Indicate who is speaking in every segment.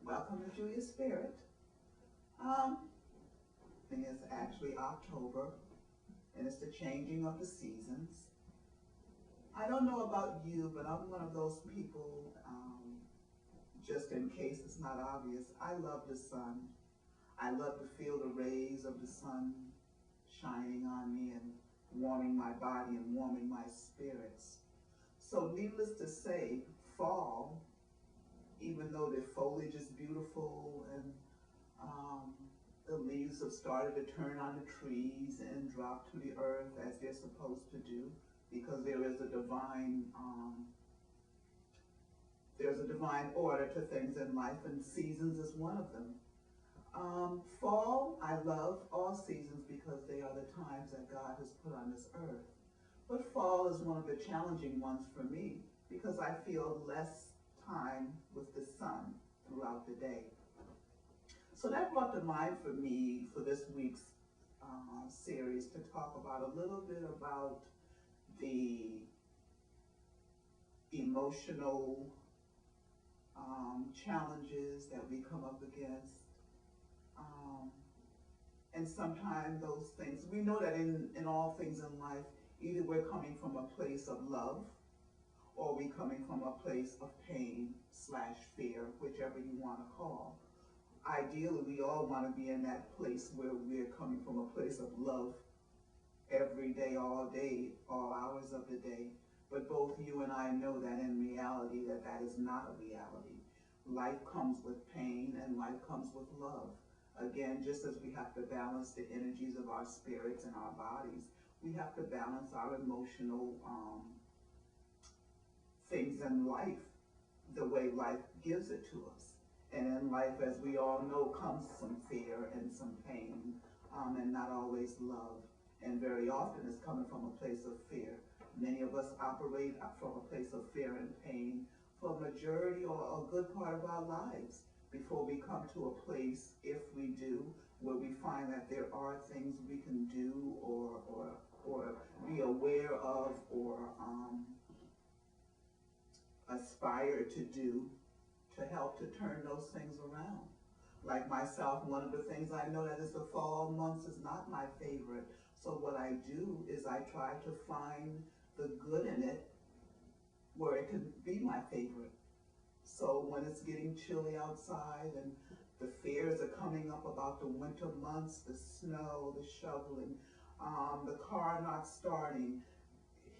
Speaker 1: Welcome to Julia's Spirit. I think it's actually October, and it's the changing of the seasons. I don't know about you, but I'm one of those people, just in case it's not obvious, I love the sun. I love to feel the rays of the sun shining on me and warming my body and warming my spirits. So needless to say, fall, even though the foliage is beautiful and the leaves have started to turn on the trees and drop to the earth as they're supposed to do, because there's a divine order to things in life, and seasons is one of them. Fall, I love all seasons because they are the times that God has put on this earth. But fall is one of the challenging ones for me because I feel less time with the sun throughout the day. So that brought to mind for me for this week's series to talk about a little bit about the emotional challenges that we come up against. And sometimes those things, we know that in all things in life, either we're coming from a place of love or we're coming from a place of pain / fear, whichever you want to call. Ideally, we all want to be in that place where we're coming from a place of love every day, all hours of the day. But both you and I know that in reality that is not a reality. Life comes with pain and life comes with love. Again, just as we have to balance the energies of our spirits and our bodies, we have to balance our emotional things in life the way life gives it to us. And in life, as we all know, comes some fear and some pain, and not always love. And very often it's coming from a place of fear. Many of us operate from a place of fear and pain for a majority or a good part of our lives before we come to a place, if we do, where we find that there are things we can do or be aware of or aspire to do to help to turn those things around. Like myself, one of the things I know that is the fall months is not my favorite. So what I do is I try to find the good in it where it can be my favorite. So when it's getting chilly outside and the fears are coming up about the winter months, the snow, the shoveling, the car not starting,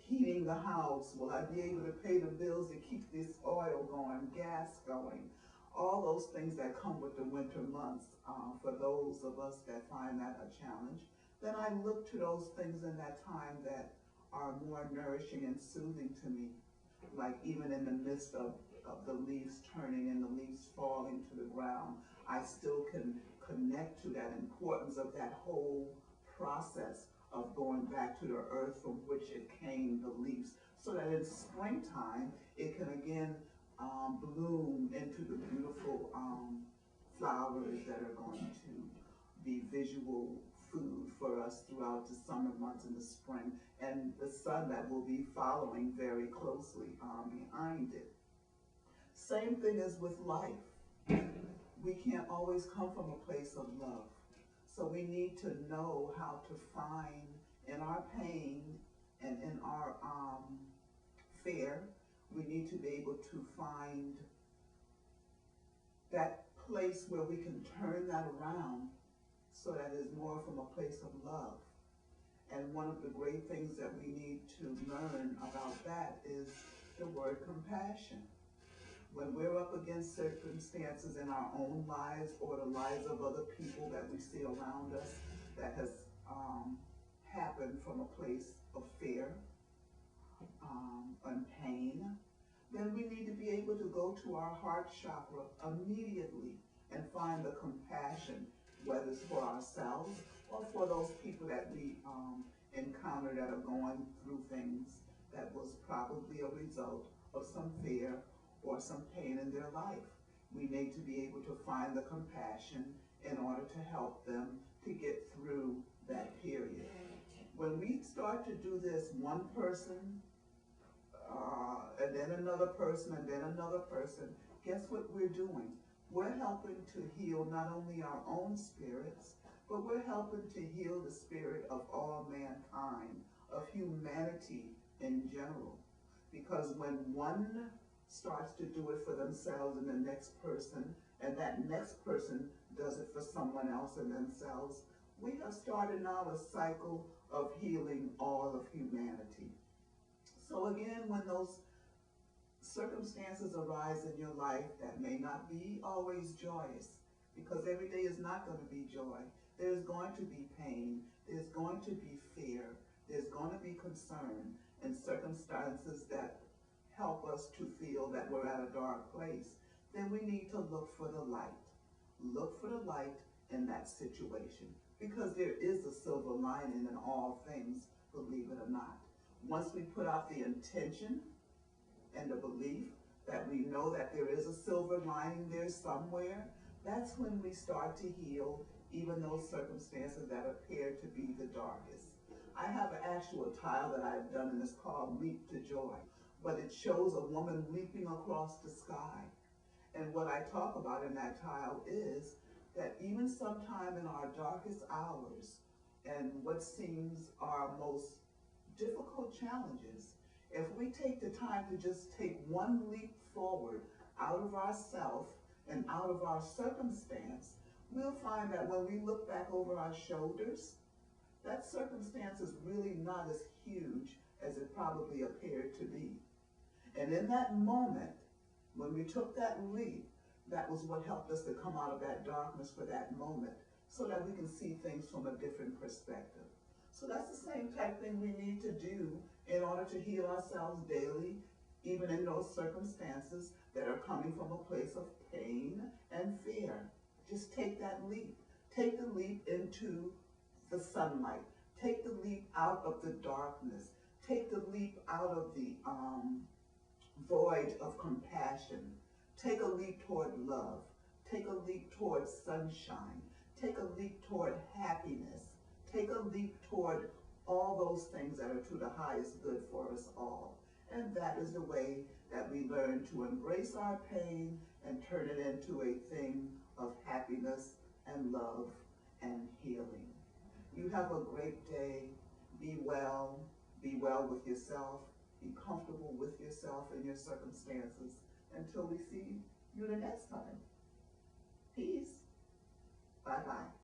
Speaker 1: heating the house, will I be able to pay the bills to keep this oil going, gas going, all those things that come with the winter months, for those of us that find that a challenge, then I look to those things in that time that are more nourishing and soothing to me. Like even in the midst of the leaves turning and the leaves falling to the ground, I still can connect to that importance of that whole process of going back to the earth from which it came, the leaves, so that in springtime it can again bloom into the beautiful flowers that are going to be visual food for us throughout the summer months and the spring, and the sun that will be following very closely behind it. Same thing as with life. We can't always come from a place of love. So we need to know how to find in our pain and in our fear, we need to be able to find that place where we can turn that around so that it's more from a place of love. And one of the great things that we need to learn about that is the word compassion. When we're up against circumstances in our own lives or the lives of other people that we see around us that has happened from a place of fear and pain, then we need to be able to go to our heart chakra immediately and find the compassion, whether it's for ourselves or for those people that we encounter that are going through things that was probably a result of some fear or some pain in their life. We need to be able to find the compassion in order to help them to get through that period. When we start to do this, one person, and then another person, and then another person, guess what we're doing? we're helping to heal not only our own spirits, but we're helping to heal the spirit of all mankind, of humanity in general. Because when one starts to do it for themselves and the next person, and that next person does it for someone else and themselves, we have started now a cycle of healing all of humanity. So again, when those circumstances arise in your life that may not be always joyous, because every day is not going to be joy. There's going to be pain. There's going to be fear. There's going to be concern and circumstances that help us to feel that we're at a dark place. Then we need to look for the light. Look for the light in that situation, because there is a silver lining in all things, believe it or not. Once we put out the intention and the belief that we know that there is a silver lining there somewhere, that's when we start to heal even those circumstances that appear to be the darkest. I have an actual tile that I've done, and it's called Leap to Joy, but it shows a woman leaping across the sky. And what I talk about in that tile is that even sometime in our darkest hours and what seems our most difficult challenges, if we take the time to just take one leap forward out of ourself and out of our circumstance, we'll find that when we look back over our shoulders, that circumstance is really not as huge as it probably appeared to be. And in that moment, when we took that leap, that was what helped us to come out of that darkness for that moment, so that we can see things from a different perspective. So that's the same type thing we need to do in order to heal ourselves daily, even in those circumstances that are coming from a place of pain and fear. Just take that leap. Take the leap into the sunlight. Take the leap out of the darkness. Take the leap out of the void of compassion. Take a leap toward love. Take a leap toward sunshine. Take a leap toward happiness. Take a leap toward all those things that are to the highest good for us all. And that is the way that we learn to embrace our pain and turn it into a thing of happiness and love and healing. You have a great day. Be well. Be well with yourself. Be comfortable with yourself and your circumstances until we see you the next time. Peace. Bye-bye.